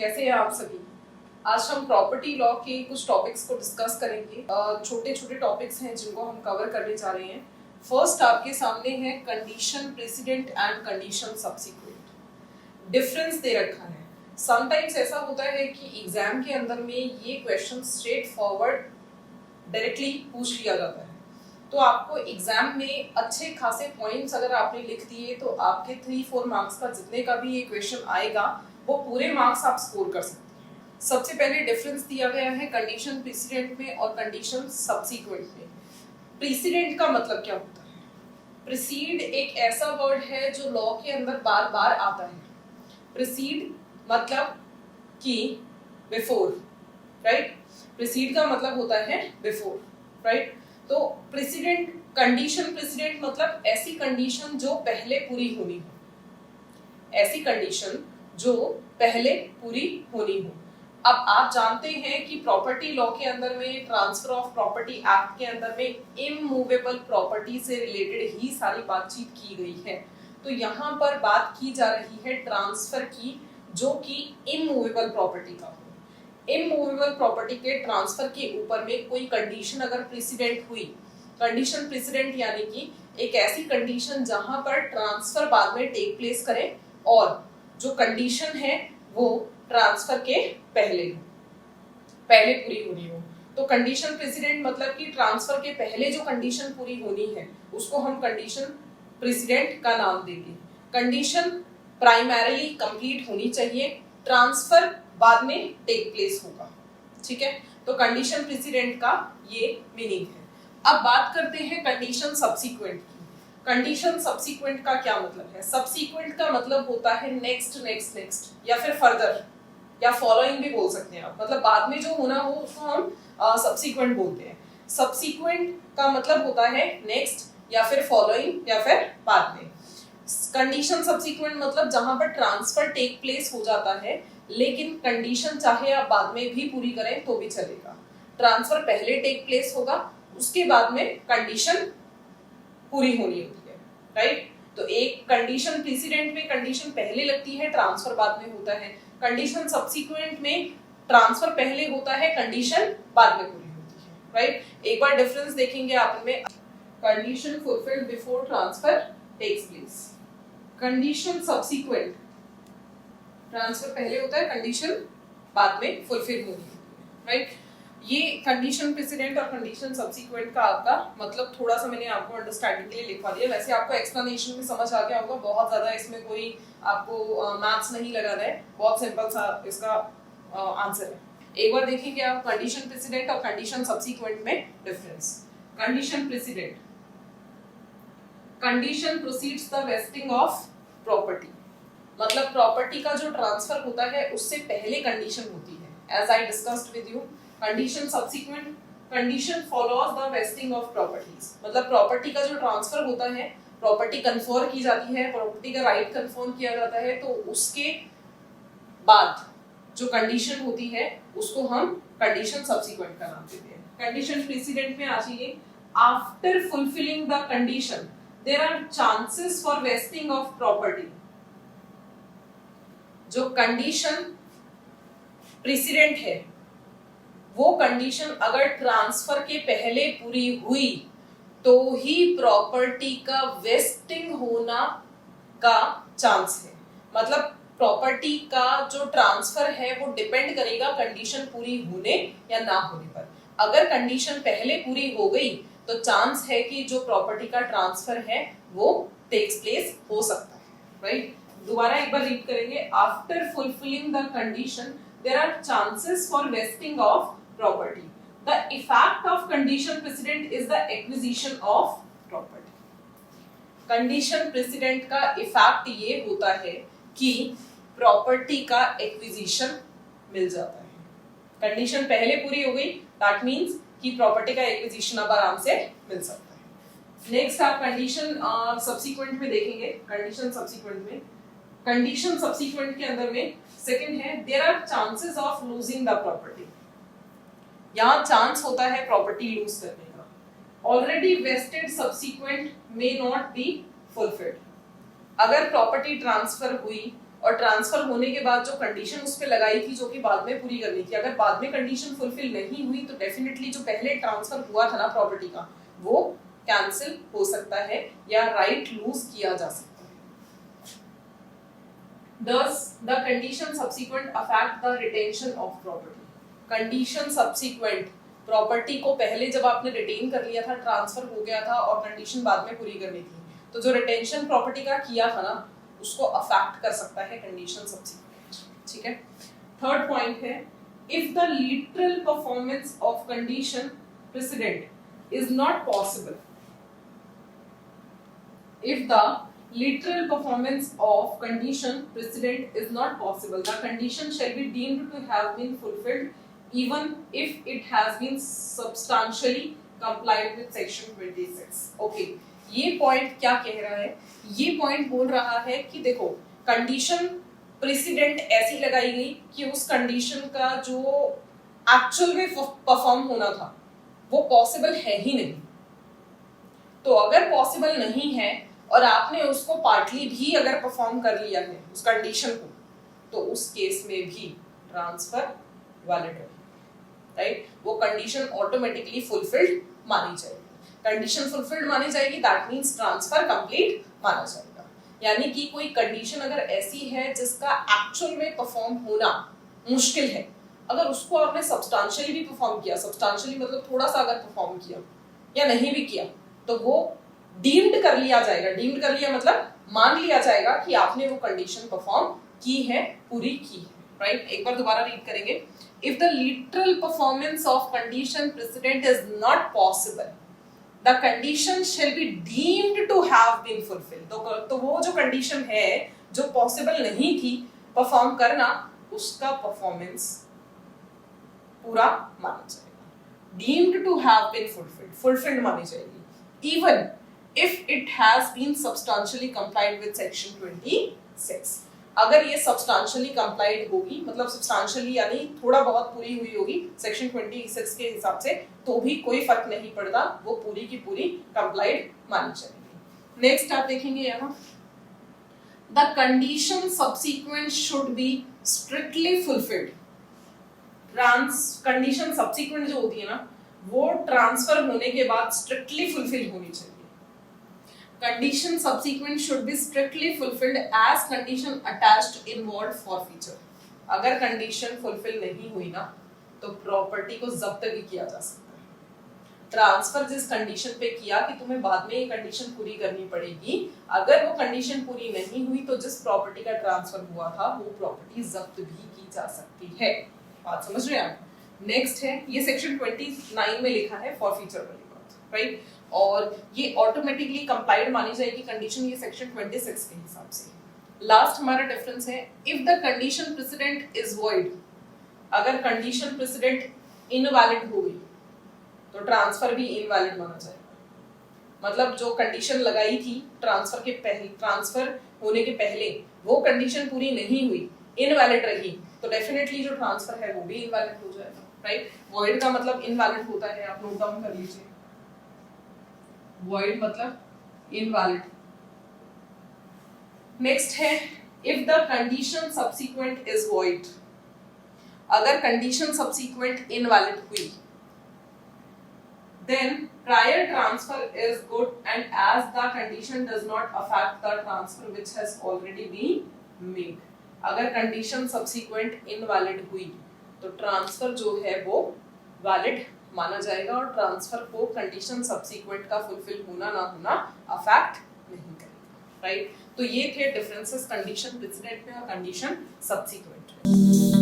कैसे हैं आप सभी। आज हम प्रॉपर्टी लॉ के कुछ टॉपिक्स को डिस्कस करेंगे। छोटे छोटे टॉपिक्स हैं जिनको हम कवर करने जा रहे हैं। फर्स्ट आपके सामने है condition precedent and condition subsequent. Difference दे रखा है। समटाइम्स ऐसा होता है कि एग्जाम के अंदर में ये क्वेश्चन स्ट्रेट फॉरवर्ड डायरेक्टली पूछ लिया जाता है, तो आपको एग्जाम में अच्छे खासे पॉइंट्स अगर आपने लिख दिए तो आपके 3-4 मार्क्स का जितने का भी ये क्वेश्चन आएगा वो पूरे मार्क्स आप स्कोर कर सकते हैं। सबसे पहले डिफरेंस दिया गया है कंडीशन प्रेसिडेंट में और कंडीशन सब्सीक्वेंट में। प्रेसिडेंट का मतलब क्या होता है? प्रीसीड एक ऐसा वर्ड है जो लॉ के अंदर बार बार आता है। प्रीसीड मतलब कि बिफोर, राइट? प्रीसीड का मतलब होता है बिफोर, राइट? तो प्रेसिडेंट, कंडीशन प्रेसिडेंट मतलब ऐसी कंडीशन जो पहले पूरी होनी हो, ऐसी कंडीशन जो पहले पूरी होनी हो। अब आप जानते हैं कि प्रॉपर्टी लॉ के अंदर में, ट्रांसफर ऑफ प्रॉपर्टी एक्ट के अंदर में इमूवेबल प्रॉपर्टी से रिलेटेड ही सारी बातचीत की गई है। तो यहाँ पर बात की जा रही है ट्रांसफर की, जो कि इमूवेबल प्रॉपर्टी का हो। इमूवेबल प्रॉपर्टी के ट्रांसफर के ऊपर में कोई कंडीशन अगर प्रेसिडेंट हुई, कंडीशन प्रेसिडेंट यानी कि एक ऐसी कंडीशन जहां पर ट्रांसफर बाद में टेक प्लेस करे और जो कंडीशन है वो ट्रांसफर के पहले पूरी होनी हो। तो कंडीशन प्रेसिडेंट मतलब कि ट्रांसफर के पहले जो कंडीशन पूरी होनी है उसको हम कंडीशन प्रेसिडेंट का नाम देंगे। कंडीशन प्राइमरीली कंप्लीट होनी चाहिए, ट्रांसफर बाद में टेक प्लेस होगा, ठीक है? तो कंडीशन प्रेसिडेंट का ये मीनिंग है। अब बात करते हैं कंडीशन सब्सीक्वेंट की। कंडीशन सब्सीक्वेंट का क्या मतलब है? सब्सीक्वेंट का मतलब होता है नेक्स्ट नेक्स्ट नेक्स्ट या फिर फर्दर या फॉलोइंग भी बोल सकते हैं आप। मतलब बाद में जो होना हो उसको हम सब्सीक्वेंट बोलते हैं। सब्सीक्वेंट का मतलब होता है नेक्स्ट या फिर फॉलोइंग या फिर बाद में। कंडीशन सब्सीक्वेंट मतलब जहां पर ट्रांसफर टेक प्लेस हो जाता है लेकिन कंडीशन चाहे आप बाद में भी पूरी करें तो भी चलेगा। ट्रांसफर पहले टेक प्लेस होगा, उसके बाद में कंडीशन पूरी होनी होती है, राइट? तो एक कंडीशन प्रेसिडेंट में कंडीशन पहले लगती है, ट्रांसफर बाद में होता है। कंडीशन सब्सीक्वेंट में ट्रांसफर पहले होता है, कंडीशन बाद में पूरी होती है, राइट? एक बार डिफरेंस देखेंगे आप में। Condition fulfilled before transfer takes place, condition subsequent transfer पहले होता है, कंडीशन बाद में फुलफिल होनी है, राइट? ये कंडीशन प्रेसिडेंट और कंडीशन सब्सीक्वेंट का आपका मतलब थोड़ा सा मैंने आपको अंडरस्टैंडिंग के लिए लिखवा दिया। वैसे आपको एक्सप्लेनेशन में समझ आ गया होगा, बहुत ज्यादा इसमें कोई आपको मैथ्स नहीं लगाना है, बहुत सिंपल सा इसका आंसर है। एक बार देखेंगे आप कंडीशन प्रेसिडेंट और कंडीशन सब्सीक्वेंट में difference. Condition president, condition proceeds the vesting of property, मतलब प्रॉपर्टी का जो ट्रांसफर होता है उससे पहले कंडीशन होती है, as I discussed with you. Condition subsequent, condition follows the vesting of properties, मतलब प्रॉपर्टी का जो ट्रांसफर होता है, प्रॉपर्टी कन्फर्म की जाती है, प्रॉपर्टी का राइट कन्फर्म किया जाता है, तो उसके बाद जो कंडीशन होती है उसको हम कंडीशन सब्सीक्वेंट का नाम देते हैं। कंडीशन प्रेसिडेंट में आ जाइए। After fulfilling the condition there are chances for vesting of property. जो कंडीशन प्रेसिडेंट है वो कंडीशन अगर ट्रांसफर के पहले पूरी हुई तो ही प्रॉपर्टी का वेस्टिंग होना का चांस है। मतलब प्रॉपर्टी का जो ट्रांसफर है वो डिपेंड करेगा कंडीशन पूरी होने या ना होने पर। अगर कंडीशन पहले पूरी हो गई तो चांस है कि जो प्रॉपर्टी का ट्रांसफर है वो टेक्स प्लेस हो सकता है, राइट? दोबारा एक बार रीड करेंगे। After fulfilling the condition there are chances for vesting of property. The effect of condition precedent is the acquisition of property. Condition precedent का इफेक्ट ये होता है कि प्रॉपर्टी का एक्विजिशन मिल जाता है। कंडीशन पहले पूरी हो गई, दैट मींस कि प्रॉपर्टी का एक्विजिशन अब आराम से मिल सकता है। नेक्स्ट आप कंडीशन सब्सीक्वेंट में देखेंगे। कंडीशन सब्सीक्वेंट में, कंडीशन सब्सीक्वेंट के अंदर में सेकंड है there are chances of losing the property. यहाँ चांस होता है प्रॉपर्टी लूज करने का। Already vested subsequent may not be fulfilled. अगर प्रॉपर्टी ट्रांसफर हुई और ट्रांसफर होने के बाद जो कंडीशन उस पे लगाई थी जो कि बाद में पूरी करनी थी, अगर बाद में कंडीशन फुलफिल नहीं हुई तो डेफिनेटली जो पहले ट्रांसफर हुआ था ना प्रॉपर्टी का वो कैंसिल हो सकता है या राइट लूज किया जा सकता है। Thus, the condition subsequent affect the retention of property. Condition subsequent property को पहले जब आपने रिटेन कर लिया था, ट्रांसफर हो गया था और कंडीशन बाद में पूरी करनी थी, तो जो रिटेंशन प्रॉपर्टी का किया था ना उसको अफेक्ट कर सकता है कंडीशन सब्सिक्वेंट। ठीक है। थर्ड पॉइंट है, if the literal performance of condition precedent is not possible, if the literal performance of condition precedent is not possible, the condition shall be deemed to have been fulfilled even if it has been substantially complied with section 26. Okay, ये point क्या कह रहा है? ये point बोल रहा है कि देखो कंडीशन प्रेसिडेंट ऐसी लगाई गई कि उस कंडीशन का जो एक्चुअल में परफॉर्म होना था वो पॉसिबल है ही नहीं। तो अगर पॉसिबल नहीं है और आपने उसको पार्टली भी अगर परफॉर्म कर लिया है उस कंडीशन को, तो उस केस में भी ट्रांसफर वैलिड है, राइट? वो कंडीशन ऑटोमेटिकली फुलफिल्ड मानी जाएगी। कंडीशन फुलफिल्ड मानी जाएगी, दैट मींस ट्रांसफर कंप्लीट माना जाएगा। यानी कि कोई कंडीशन अगर ऐसी है जिसका एक्चुअल में परफॉर्म होना मुश्किल है, अगर उसको आपने सब्सटेंशियली भी परफॉर्म किया, सब्सटेंशियली मतलब थोड़ा सा अगर परफॉर्म किया या नहीं भी किया, तो वो डीम्ड कर लिया जाएगा। डीम्ड कर लिया मतलब मान लिया जाएगा कि आपने वो कंडीशन परफॉर्म की है, पूरी की है, राइट? एक बार दोबारा रीड करेंगे। If the literal performance of condition precedent is not possible, the condition shall be deemed to have been fulfilled. तो वो जो कंडीशन है जो पॉसिबल नहीं थी परफॉर्म करना, उसका परफॉर्मेंस पूरा माना जाएगा। Deemed to have been fulfilled, fulfilled मानी जाएगी, even if it has been substantially complied with section 26। अगर ये substantially complied होगी, मतलब substantially यानी थोड़ा बहुत पूरी हुई होगी सेक्शन 26 के हिसाब से, तो भी कोई फर्क नहीं पड़ता, वो पूरी की पूरी complied मानी जाएगी। नेक्स्ट आप देखेंगे यहाँ, the condition subsequent should be strictly fulfilled। Condition subsequent जो होती है ना, वो ट्रांसफर होने के बाद स्ट्रिक्टली फुलफिल होनी चाहिए। Condition subsequent should be strictly fulfilled as condition attached involved forfeiture। अगर कंडीशन फुलफिल नहीं हुई ना तो प्रॉपर्टी को जब्त भी किया जा सकता है। ट्रांसफर जिस कंडीशन पे किया कि तुम्हें बाद में ये कंडीशन पूरी करनी पड़ेगी, अगर वो कंडीशन पूरी नहीं हुई तो जिस प्रॉपर्टी का ट्रांसफर हुआ था वो प्रॉपर्टी जब्त भी की जा सकती है। बात समझ रहे हैं आप? नेक्स्ट है, ये सेक्शन 29 में लिखा है फॉरफीचर वाली बात, राइट? और ये ऑटोमेटिकली कंप्लाइड मानी जाएगी कंडीशन, ये सेक्शन 26 के हिसाब से। लास्ट हमारा डिफरेंस है, if the condition precedent is void. अगर कंडीशन प्रेसिडेंट इनवैलिड हो गई तो ट्रांसफर भी इनवैलिड माना जाएगा। मतलब जो कंडीशन लगाई थी ट्रांसफर के पहले, ट्रांसफर होने के पहले वो कंडीशन पूरी नहीं हुई, इनवैलिड रही, तो डेफिनेटली जो ट्रांसफर है वो भी इनवैलिड हो जाएगा, राइट? वॉइड का मतलब इनवैलिड होता है, आप नोट डाउन कर लीजिए। void मतलब invalid। नेक्स्ट है, if the condition subsequent is void। अगर condition subsequent invalid हुई, then prior transfer is good and as the condition does not affect the transfer which has already been made। अगर condition subsequent invalid हुई तो transfer जो है वो valid माना जाएगा और ट्रांसफर को कंडीशन सब्सिक्वेंट का फुलफिल होना ना होना अफेक्ट नहीं करेगा, राइट? तो ये थे डिफरेंसेस कंडीशन प्रेसिडेंट में और कंडीशन सब्सिक्वेंट में।